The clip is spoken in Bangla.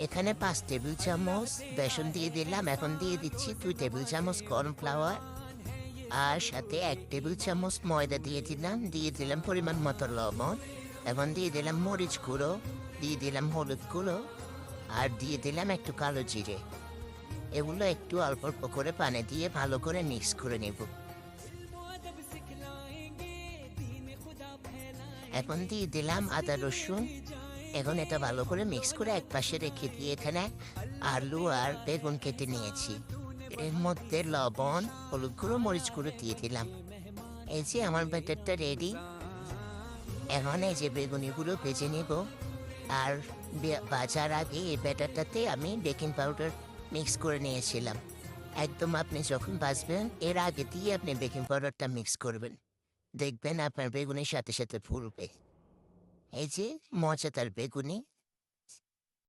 এখানে 5 টেবিল চামচ বেসন দিয়ে দিলাম। এখন দিয়ে দিচ্ছি 2 টেবিল চামচ কর্নফ্লাওয়ার। আর সাথে 1 টেবিল চামচ ময়দা দিয়ে দিলাম। দিয়ে দিলাম পরিমাণ মতো লবণ। এখন দিয়ে দিলাম মরিচ গুঁড়ো, দিয়ে দিলাম হলুদ গুঁড়ো, আর দিয়ে দিলাম একটু কালো জিরে। এগুলো একটু অল্প অল্প করে পানি দিয়ে ভালো করে মিক্স করে নেব। এখন দিয়ে দিলাম আদা রসুন। এখন এটা ভালো করে মিক্স করে একপাশে রেখে দিয়ে এখানে আলু আর বেগুন কেটে নিয়েছি। এর মধ্যে লবণ, হলুদ গুঁড়ো, মরিচ গুঁড়ো দিয়ে দিলাম। এই যে আমার ব্যাটারটা রেডি। এখন এই যে বেগুনিগুলো ভেজে নেব। আর ভাজার আগে এই ব্যাটারটাতে আমি বেকিং পাউডার মিক্স করে নিয়েছিলাম। একদম আপনি যখন ভাজবেন এর আগে দিয়ে আপনি বেকিং পাউডারটা মিক্স করবেন। দেখবেন আপনার বেগুনের সাথে সাথে ফুলবে। এই যে মজাদার বেগুনি